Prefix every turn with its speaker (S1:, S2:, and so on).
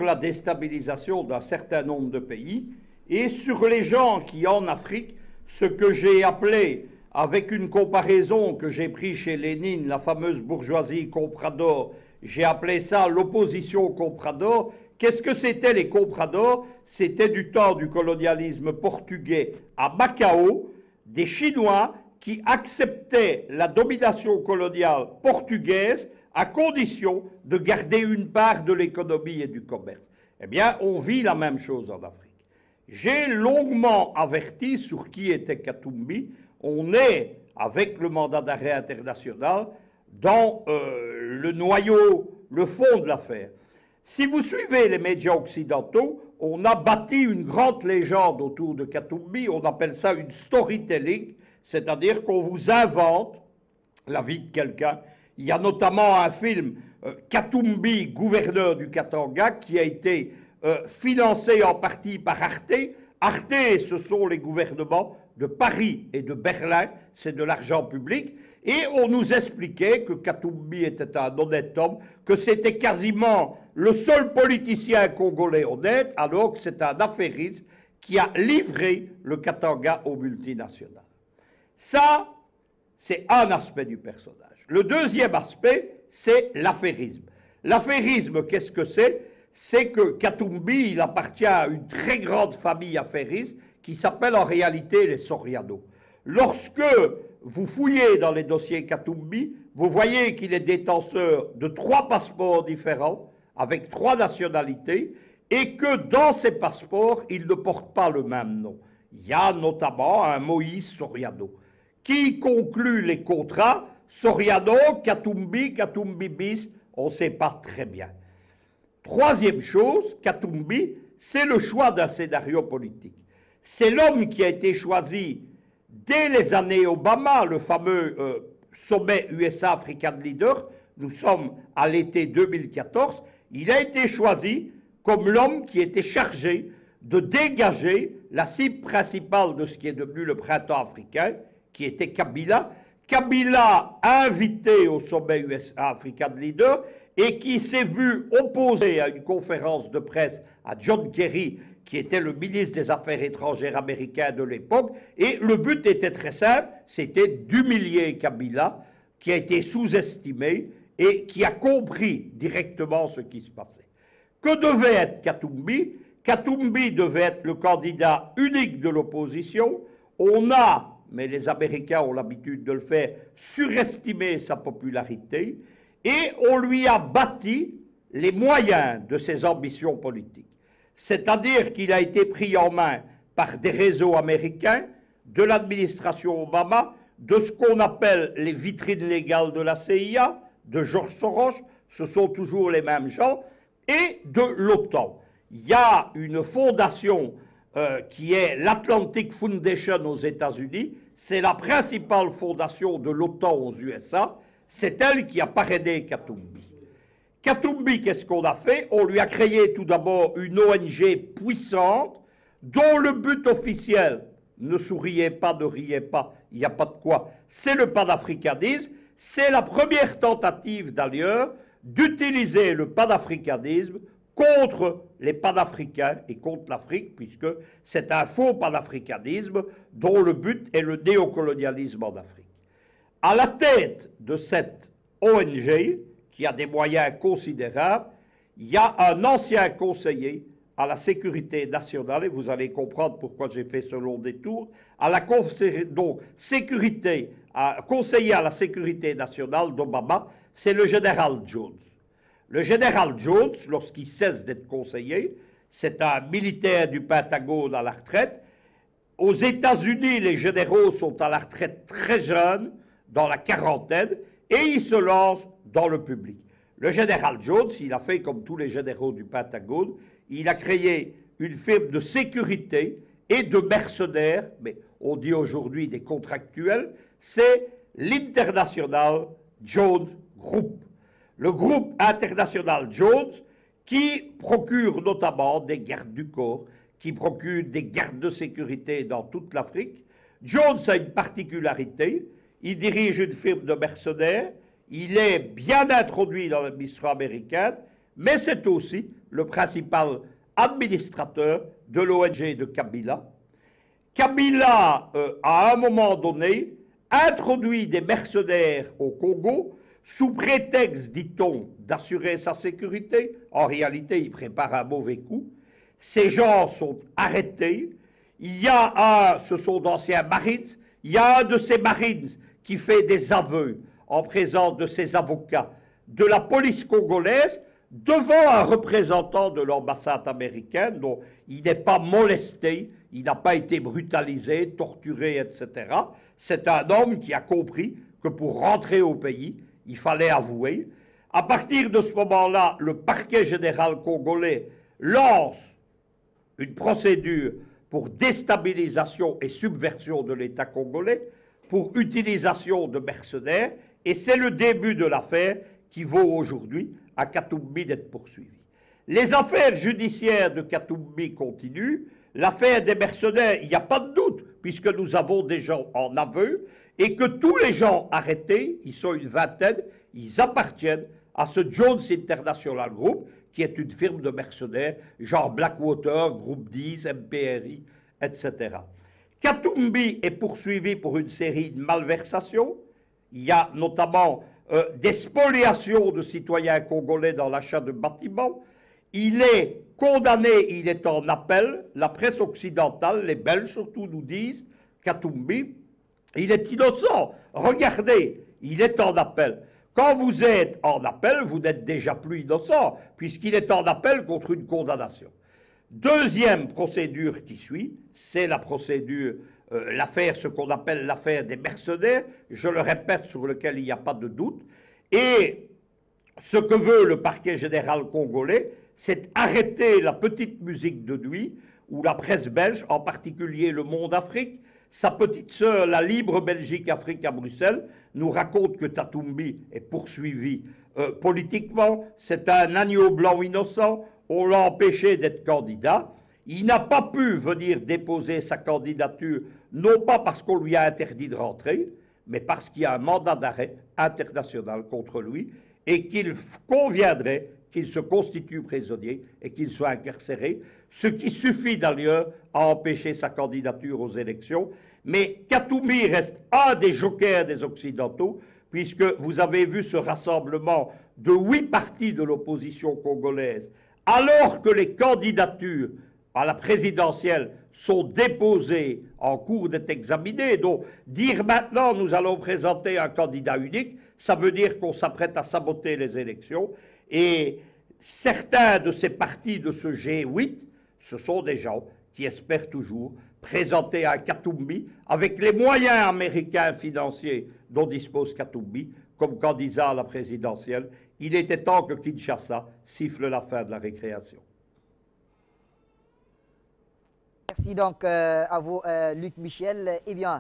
S1: contre la déstabilisation d'un certain nombre de pays et sur les gens qui, en Afrique, ce que j'ai appelé, avec une comparaison que j'ai prise chez Lénine, la fameuse bourgeoisie comprador, j'ai appelé ça l'opposition comprador. Qu'est-ce que c'était les compradors? C'était du temps du colonialisme portugais à Macao, des Chinois qui acceptaient la domination coloniale portugaise à condition de garder une part de l'économie et du commerce. Eh bien, on vit la même chose en Afrique. J'ai longuement averti sur qui était Katumbi. On est, avec le mandat d'arrêt international, dans le noyau, le fond de l'affaire. Si vous suivez les médias occidentaux, on a bâti une grande légende autour de Katumbi, on appelle ça une storytelling, c'est-à-dire qu'on vous invente la vie de quelqu'un. Il y a notamment un film, Katumbi, gouverneur du Katanga, qui a été financé en partie par Arte. Arte, ce sont les gouvernements de Paris et de Berlin, c'est de l'argent public. Et on nous expliquait que Katumbi était un honnête homme, que c'était quasiment le seul politicien congolais honnête, alors que c'est un affairiste qui a livré le Katanga aux multinationales. Ça, c'est un aspect du personnage. Le deuxième aspect, c'est l'affairisme. L'affairisme, qu'est-ce que c'est? C'est que Katumbi, il appartient à une très grande famille affairiste qui s'appelle en réalité les Soriano. Lorsque vous fouillez dans les dossiers Katumbi, vous voyez qu'il est détenteur de 3 passeports différents, avec 3 nationalités, et que dans ces passeports, il ne porte pas le même nom. Il y a notamment un Moïse Soriano, qui conclut les contrats Soriano, Katumbi, Katumbi bis, on ne sait pas très bien. Troisième chose, Katumbi, c'est le choix d'un scénario politique. C'est l'homme qui a été choisi dès les années Obama, le fameux sommet USA-African Leader, nous sommes à l'été 2014, il a été choisi comme l'homme qui était chargé de dégager la cible principale de ce qui est devenu le printemps africain, qui était Kabila. Kabila invité au sommet USA-African Leader et qui s'est vu opposé à une conférence de presse à John Kerry, qui était le ministre des Affaires étrangères américain de l'époque, et le but était très simple, c'était d'humilier Kabila, qui a été sous-estimé et qui a compris directement ce qui se passait. Que devait être Katumbi? Katumbi devait être le candidat unique de l'opposition. On a, mais les Américains ont l'habitude de le faire, surestimé sa popularité, et on lui a bâti les moyens de ses ambitions politiques. C'est-à-dire qu'il a été pris en main par des réseaux américains, de l'administration Obama, de ce qu'on appelle les vitrines légales de la CIA, de George Soros, ce sont toujours les mêmes gens, et de l'OTAN. Il y a une fondation qui est l'Atlantic Foundation aux États-Unis, c'est la principale fondation de l'OTAN aux USA, c'est elle qui a parrainé Katumbi. Katumbi, qu'est-ce qu'on a fait? On lui a créé tout d'abord une ONG puissante dont le but officiel, ne souriez pas, ne riez pas, il n'y a pas de quoi, c'est le panafricanisme. C'est la première tentative d'ailleurs d'utiliser le panafricanisme contre les panafricains et contre l'Afrique, puisque c'est un faux panafricanisme dont le but est le néocolonialisme en Afrique. À la tête de cette ONG, qui a des moyens considérables, il y a un ancien conseiller à la sécurité nationale, et vous allez comprendre pourquoi j'ai fait ce long détour, donc conseiller à la sécurité nationale d'Obama, c'est le général Jones. Le général Jones, lorsqu'il cesse d'être conseiller, c'est un militaire du Pentagone à la retraite. Aux États-Unis, les généraux sont à la retraite très jeunes, dans la quarantaine, et ils se lancent dans le public. Le général Jones, il a fait comme tous les généraux du Pentagone, il a créé une firme de sécurité et de mercenaires, mais on dit aujourd'hui des contractuels, c'est l'International Jones Group. Le groupe international Jones qui procure notamment des gardes du corps, qui procure des gardes de sécurité dans toute l'Afrique. Jones a une particularité, il dirige une firme de mercenaires, il est bien introduit dans l'administration américaine, mais c'est aussi le principal administrateur de l'ONG de Kabila. Kabila, à un moment donné, introduit des mercenaires au Congo sous prétexte, dit-on, d'assurer sa sécurité. En réalité, il prépare un mauvais coup. Ces gens sont arrêtés. Il y a ce sont d'anciens Marines, il y a un de ces Marines qui fait des aveux en présence de ses avocats de la police congolaise devant un représentant de l'ambassade américaine dont il n'est pas molesté, il n'a pas été brutalisé, torturé, etc. C'est un homme qui a compris que pour rentrer au pays, il fallait avouer. À partir de ce moment-là, le parquet général congolais lance une procédure pour déstabilisation et subversion de l'État congolais, pour utilisation de mercenaires, et c'est le début de l'affaire qui vaut aujourd'hui à Katumbi d'être poursuivi. Les affaires judiciaires de Katumbi continuent, l'affaire des mercenaires, il n'y a pas de doute, puisque nous avons des gens en aveu, et que tous les gens arrêtés, ils sont une vingtaine, ils appartiennent à ce Jones International Group, qui est une firme de mercenaires, genre Blackwater, Groupe 10, MPRI, etc. Katumbi est poursuivi pour une série de malversations. Il y a notamment des spoliations de citoyens congolais dans l'achat de bâtiments. Il est condamné, il est en appel. La presse occidentale, les Belges surtout, nous disent Katumbi, il est innocent. Regardez, il est en appel. Quand vous êtes en appel, vous n'êtes déjà plus innocent, puisqu'il est en appel contre une condamnation. Deuxième procédure qui suit, c'est la procédure, l'affaire, ce qu'on appelle l'affaire des mercenaires, je le répète, sur lequel il n'y a pas de doute. Et ce que veut le parquet général congolais, c'est arrêter la petite musique de nuit, où la presse belge, en particulier Le Monde Afrique, sa petite sœur, la Libre Belgique Afrique à Bruxelles, nous raconte que Katumbi est poursuivi politiquement. C'est un agneau blanc innocent. On l'a empêché d'être candidat. Il n'a pas pu venir déposer sa candidature, non pas parce qu'on lui a interdit de rentrer, mais parce qu'il y a un mandat d'arrêt international contre lui et qu'il conviendrait qu'il se constitue prisonnier et qu'il soit incarcéré, ce qui suffit d'ailleurs à empêcher sa candidature aux élections. Mais Katumbi reste un des jokers des Occidentaux, puisque vous avez vu ce rassemblement de 8 partis de l'opposition congolaise, alors que les candidatures à la présidentielle sont déposées, en cours d'être examinées. Donc, dire maintenant nous allons présenter un candidat unique, ça veut dire qu'on s'apprête à saboter les élections. Et certains de ces partis de ce G8, ce sont des gens qui espèrent toujours présenter un Katumbi avec les moyens américains financiers dont dispose Katumbi comme candidat à la présidentielle. Il était temps que Kinshasa siffle la fin de la récréation.
S2: Merci donc à vous, Luc Michel. Eh bien,